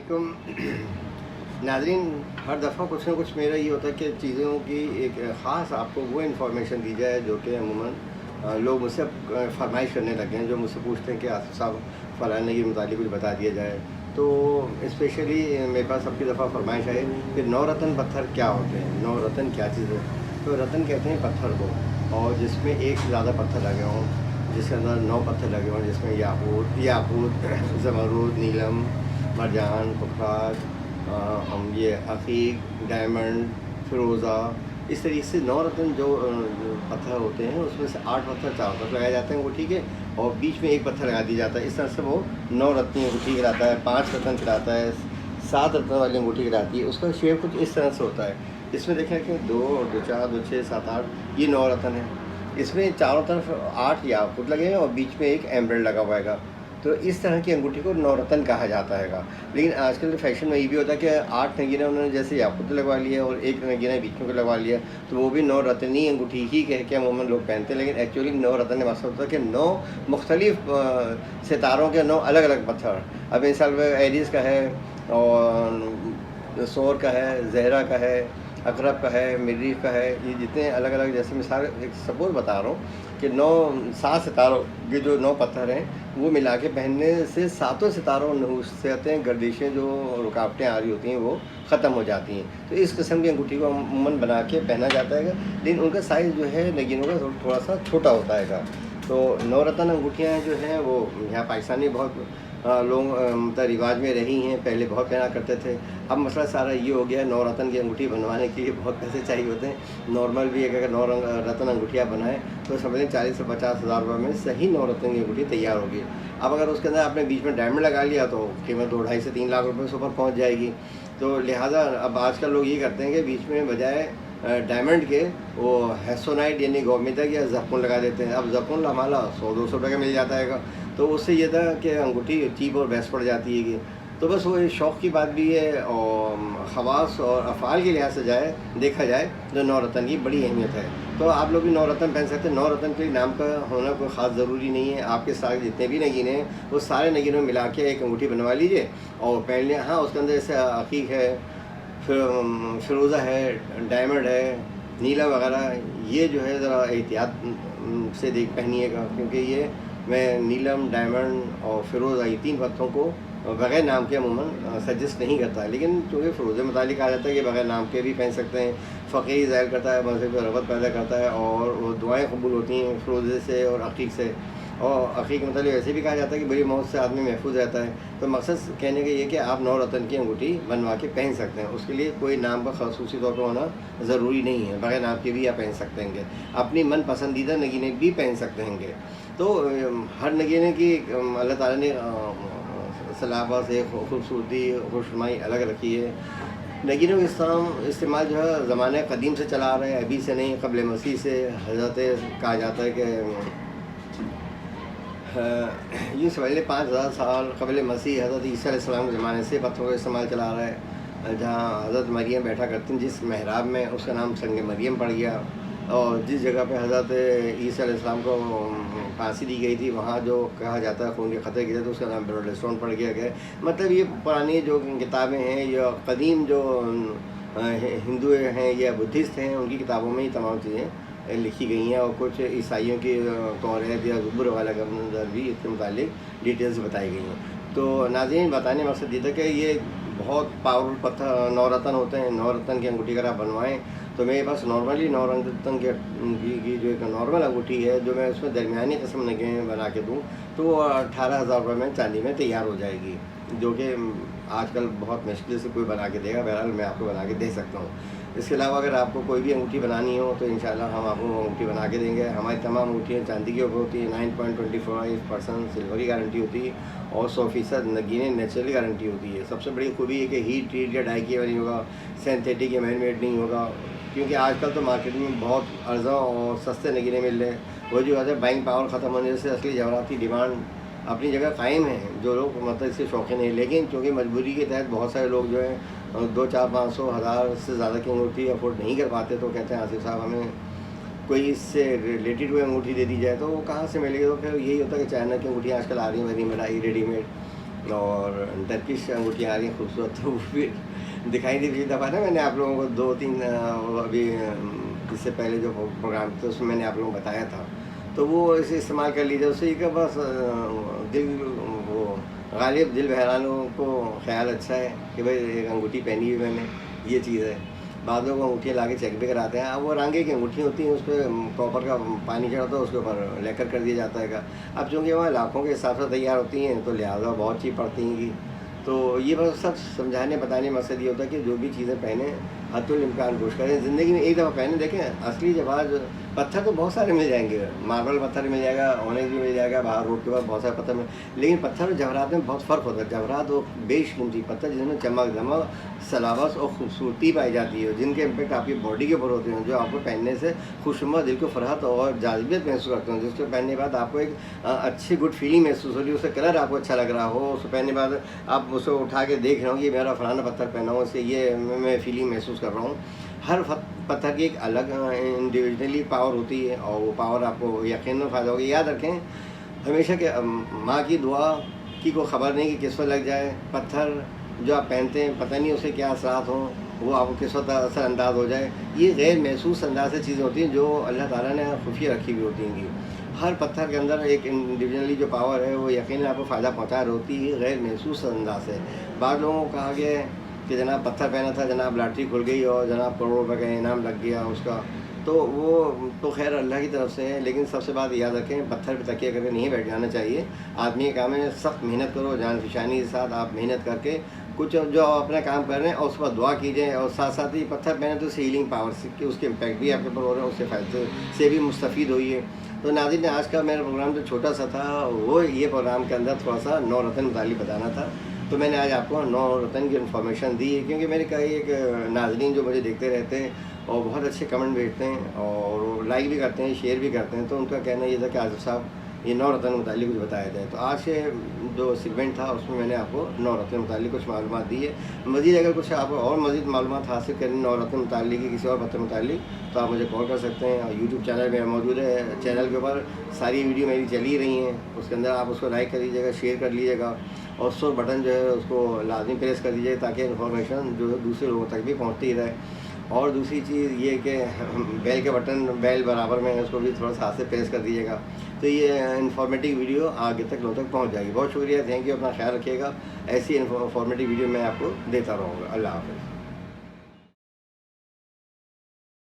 वालेकुम नाज़रीन। हर दफ़ा कुछ ना कुछ मेरा ये होता है कि चीज़ों की एक ख़ास आपको वो इन्फॉर्मेशन दी जाए जो कि अमूमन लोग मुझसे फरमाइश करने लगे हैं, जो मुझसे पूछते हैं कि आसिफ साहब फ़लाने के मुतालिक कुछ बता दिया जाए। तो स्पेशली मेरे पास सबकी दफ़ा फरमाइश है कि नौ रत्न पत्थर क्या होते हैं, नौ रत्न क्या चीज़ है। तो रत्न कहते हैं पत्थर को, और जिसमें एक से ज़्यादा पत्थर लगे हों, जिसके अंदर 9 पत्थर लगे हों, जिसमें याकूत ज़मरूद, नीलम, मरजान, पुख्राज, ये अकीक, डायमंड, फ़िरोज़ा, इस तरीके से 9 रत्न जो पत्थर होते हैं उसमें से 8 पत्थर चारों तरफ लगाए जाते हैं अंगूठी के, और बीच में एक पत्थर लगा दिया जाता है। इस तरह से वो 9 रत्न अंगूठी कहलाता है। 5 रत्न कहलाता है, 7 रत्न वाली अंगूठी कहलाती है। उसका शेप कुछ इस तरह से होता है। इसमें देखें कि 2 और 2 4 2 6 7 8 ये 9 रत्न है। इसमें चारों तरफ 8 याकूत लगे हैं और बीच में एक एमराल्ड लगा हुआ है। तो इस तरह की अंगूठी को 9 रत्न कहा जाता है। लेकिन आजकल फैशन में ये भी होता है कि 8 नगीने उन्होंने जैसे याकूत लगवा लिया और एक नगीना बीच में को लगवा लिया, तो वो भी 9 रत्नी अंगूठी ही कह के अमूमन लोग पहनते हैं। लेकिन एक्चुअली 9 रत्न का मकसद होता है कि 9 मुख्तलिफ सितारों के 9 अलग अलग पत्थर। अब मिसाल एरीज़ का है, और सोर का है, जहरा का है, अकरब का है, मरीख का है, ये जितने अलग अलग, जैसे मिसाल एक सपोज बता रहा हूँ कि 7 सितारों के जो 9 पत्थर हैं वो मिला के पहनने से 7 सितारों नहुसियतें, गर्दिशें, जो रुकावटें आ रही होती हैं वो ख़त्म हो जाती हैं। तो इस किस्म की अंगूठी को अमूमन बना के पहना जाता है, लेकिन उनका साइज़ जो है नगीनों का थोड़ा सा छोटा होता है। तो 9 रत्न अंगूठियाँ जो हैं वो यहाँ पाकिस्तान में बहुत लोग मतलब रिवाज में रही हैं, पहले बहुत पहना करते थे। अब मसला सारा ये हो गया, 9 रत्न की अंगूठी बनवाने के लिए बहुत पैसे चाहिए होते हैं। नॉर्मल भी अगर 9 रत्न अंगूठियाँ बनाएं तो समझ लें 40 से 50 हज़ार रुपये में सही 9 रत्न की अंगूठी तैयार होगी। अब अगर उसके अंदर आपने बीच में डायमंड लगा लिया तो कीमत 2 ढाई से 3 लाख रुपये से ऊपर पहुँच जाएगी। तो लिहाजा अब आजकल लोग ये करते हैं कि बीच में बजाय डायमंड के वो हेसोनाइट यानी गोमेतक या जरकुन लगा देते हैं। अब जरकुन हमारा 100-200 रुपये का मिल जाता है। तो उससे ये था कि अंगूठी चीप और बेस्ट पड़ जाती है कि, तो बस वो शौक़ की बात भी है। और ख़वास और अफ़आल के लिहाज से देखा जाए तो 9 रत्न की बड़ी अहमियत है। तो आप लोग भी 9 रत्न पहन सकते हैं। 9 रत्न के नाम का होना कोई ख़ास ज़रूरी नहीं है। आपके साथ जितने भी नगीने हैं वो सारे नगीनों में मिला के एक अंगूठी बनवा लीजिए और पहन लिया। हाँ, उसके अंदर जैसे अकीक है, फ़िरोज़ा है, डायमंड है, नीला वगैरह, ये जो है ज़रा एहतियात से पहनिएगा, क्योंकि ये मैं नीलम, डायमंड और फ़िरोज़ा ये 3 पत्थरों को बग़ैर नाम के अमूमन सजेस्ट नहीं करता है। लेकिन चूँकि फ़िरोज़े मुतालिक आ जाता है कि बग़ैर नाम के भी पहन सकते हैं। फ़क़ीह ज़ाहिर करता है, मज़हब पर रग़बत पैदा करता है, और वो दुआएँ कबूल होती हैं फ़िरोज़े से और अक़ीक़ से। और अक़ीक़ मतलब ऐसे भी कहा जाता है कि बुरी मौत से आदमी महफूज रहता है। तो मकसद कहने का ये कि आप 9 रत्न की अंगूठी बनवा के पहन सकते हैं। उसके लिए कोई नाम का ख़ुसूसी तौर पर होना ज़रूरी नहीं है, बग़ैर नाम के भी आप पहन सकते हैं। अपनी मन पसंदीदा नगीने भी पहन सकते हैं। तो हर नगीने की अल्लाह ताला ने सलाबत से खूबसूरती, खुशनुमाई अलग रखी है। नगीनों का इस्तेमाल जो है ज़माने कदीम से चला आ रहा है, अभी से नहीं, क़ब्ल मसीह से। हज़रत कहा जाता है कि यूँ समझ लें 5000 साल क़ब्ल मसीह हज़रत ईसा अलैहिस्सलाम के ज़माने से पत्थरों का इस्तेमाल चला आ रहा है। जहाँ हज़रत मरियम बैठा करती हैं, जिस महराब में, उसका नाम संग मरियम पड़ गया। और जिस जगह पे हज़रत ईसा अलैहिस्सलाम को फांसी दी गई थी, वहाँ जो कहा जाता है खून के ख़तरे की, तो उसका नाम ब्लड स्टोन पड़ गया। मतलब ये पुरानी जो किताबें हैं या कदीम जो हिंदू हैं या बुद्धिस्ट हैं, उनकी किताबों में ही तमाम चीज़ें लिखी गई हैं। और कुछ ईसाइयों की तौरात या ज़बूर वाला के अंदर भी इसके मुतालिक डिटेल्स बताई गई हैं। तो नाज़रीन, बताने मकसद ये था कि ये बहुत पावरफुल पत्थर 9 रत्न होते हैं। 9 रत्न की अंगूठी अगर आप बनवाएँ तो मेरे पास नॉर्मली 9 रत्न की जो एक नॉर्मल अंगूठी है, जो मैं उसमें दरमियानी किस्म नगीने बना के दूँ तो वो 18,000 रुपये में चांदी में तैयार हो जाएगी, जो कि आजकल बहुत मुश्किल से कोई बना के देगा। बहरहाल मैं आपको बना के दे सकता हूँ। इसके अलावा अगर आपको कोई भी अंगूठी बनानी हो तो इंशाल्लाह हम आपको अंगूठी बना के देंगे। हमारी तमाम अंगूठियाँ चांदी की ऊपर होती है, 9.25% सिल्वर की गारंटी होती है, और 100% नगीने नेचुरल गारंटी होती है। सबसे बड़ी खूबी है कि हीट ट्रीट या डाई किया नहीं होगा, सिंथेटिक या मैन मेड नहीं होगा, क्योंकि आजकल तो मार्केट में बहुत अर्जा और सस्ते नगीने मिल रहे हैं। वो जो है बाइंग पावर ख़त्म होने से असली जवाहराती डिमांड अपनी जगह कायम है, जो लोग मतलब इससे शौकीन हैं। लेकिन चूँकि मजबूरी के तहत बहुत सारे लोग जो हैं 2 4 500 हज़ार से ज़्यादा की अंगूठी अफोर्ड नहीं कर पाते, तो कहते हैं आसिफ साहब हमें कोई इससे रिलेटेड कोई अंगूठी दे दी जाए। तो वो कहाँ से मिलेगी? तो फिर यही होता है कि चाइना की अंगूठियाँ आजकल आ रही हैं रेडीमेड। और टर्किश अंगूठियाँ आ रही हैं खूबसूरत, तो वो भी दिखाई दी पिछली दफ़ा ना मैंने आप लोगों को 2-3 अभी इससे पहले जो प्रोग्राम था उसमें मैंने आप लोगों को बताया था, तो वो इसे इस्तेमाल कर लीजिए। उससे कि बस दिल वो गालिब दिल बहरानों को ख्याल अच्छा है कि भाई एक अंगूठी पहनी हुई मैंने, ये चीज़ है। बाद लोग अंगूठियाँ ला के चेक भी कराते हैं। अब वो रांगे की अंगूठी होती हैं, उस पर कॉपर का पानी चढ़ाता है, उसके ऊपर लेकर कर दिया जाता है। अब चूँकि वहाँ लाखों के हिसाब से तैयार होती हैं, तो लिहाजा बहुत चीप पड़ती हैं। तो ये बस सब समझाने बताने मकसद ये होता है कि जो भी चीज़ें पहने हद्दुल इम्कान कोशिश करें ज़िंदगी में एक दफ़ा पहने। देखें असली जवाब पत्थर तो बहुत सारे मिल जाएंगे, मार्बल पत्थर मिल जाएगा, ऑनेज भी मिल जाएगा, बाहर रोड के पास बहुत सारे पत्थर मिल, लेकिन पत्थर और जवाहरात में बहुत फ़र्क होता है। जवाहरात वो बेशकीमती पत्थर जिसमें चमक धमक सलावत और खूबसूरती पाई जाती है, जिनके इम्पेक्ट आपकी बॉडी के ऊपर होते हैं, जो आपको पहनने से खुशनुमा दिल को फरहत और जाज़िबियत महसूस करते हैं, जिसको पहनने के बाद आपको एक अच्छी गुड फीलिंग महसूस हो रही है, उसका कलर आपको अच्छा लग रहा हो, उसको पहनने के बाद आप उसे उठा के देख रहे हो कि मेरा फलाना पत्थर पहना हो, उससे ये मैं फीलिंग महसूस कर रहा हूँ। हर पत्थर की एक अलग इंडिविजुअली पावर होती है, और वो पावर आपको यकीनन फ़ायदा होगा। याद रखें हमेशा कि माँ की दुआ की कोई ख़बर नहीं कि किस वक्त लग जाए। पत्थर जो आप पहनते हैं पता नहीं उसे क्या असरात हों, वो आपको किस वक्त असर अंदाज हो जाए। ये गैर महसूस अंदाज से चीज़ें होती हैं जो अल्लाह ताला ने खुफिया रखी हुई होती हैं। हर पत्थर के अंदर एक इंडिविजुअली जो पावर है वो यकीनन आपको फ़ायदा पहुँचा रही होती है, गैर महसूस अंदाज से। बाद लोगों को कहा गया है कि जनाब पत्थर पहना था, जनाब लॉटरी खुल गई और जनाब करोड़ों रुपये का इनाम लग गया उसका, तो वो तो खैर अल्लाह की तरफ से है। लेकिन सबसे बात याद रखें पत्थर पे तकिया करके नहीं बैठ जाना चाहिए। आदमी के काम में सख्त मेहनत करो, जान फिशानी के साथ आप मेहनत करके कुछ जो आप अपना काम कर रहे हैं और उस पर दुआ कीजिए, और साथ साथ ही पत्थर पहने तो हीलिंग पावर से उसके इम्पैक्ट भी आपके ऊपर हो रहे हैं, उससे फ़ायदे से भी मुस्तफ़ीद होइए। तो नाज़रीन आज का मेरा प्रोग्राम जो छोटा सा था वो ये प्रोग्राम के अंदर थोड़ा सा 9 रत्न मुतालिक बताना था, तो मैंने आज आपको 9 रत्न की इन्फॉर्मेशन दी है, क्योंकि मेरे कई एक नाज़रीन जो मुझे देखते रहते हैं और बहुत अच्छे कमेंट भेजते हैं और लाइक भी करते हैं, शेयर भी करते हैं, तो उनका कहना ये था कि आसिफ साहब ये 9 रत्न मुतालिक कुछ बताया जाए। तो आज के जो सेगमेंट था उसमें मैंने आपको 9 रत्न मुतालिक कुछ मालूमात दी है। मज़ीद अगर कुछ आप और मज़ीद मालूमात हासिल करें 9 रत्न मुतालिक की किसी और पत्थर मुतालिक, तो आप मुझे कॉल कर सकते हैं। और यूट्यूब चैनल में मौजूद है, चैनल के ऊपर सारी वीडियो मेरी चली रही हैं, उसके अंदर आप उसको लाइक कर लीजिएगा, शेयर कर लीजिएगा, और सो बटन जो है उसको लाजमी प्रेस कर दीजिए ताकि इन्फॉर्मेशन जो है दूसरे लोगों तक भी पहुँचती रहे। और दूसरी चीज़ ये कि बेल के बटन बेल बराबर में है, उसको भी थोड़ा सा हाथ से प्रेस कर दीजिएगा, तो ये इन्फॉर्मेटिव वीडियो आगे तक लोगों तक पहुंच जाएगी। बहुत शुक्रिया, थैंक यू, अपना ख्याल रखिएगा। ऐसी इन्फॉर्मेटिव वीडियो मैं आपको देता रहूँगा। अल्लाह हाफ़िज़।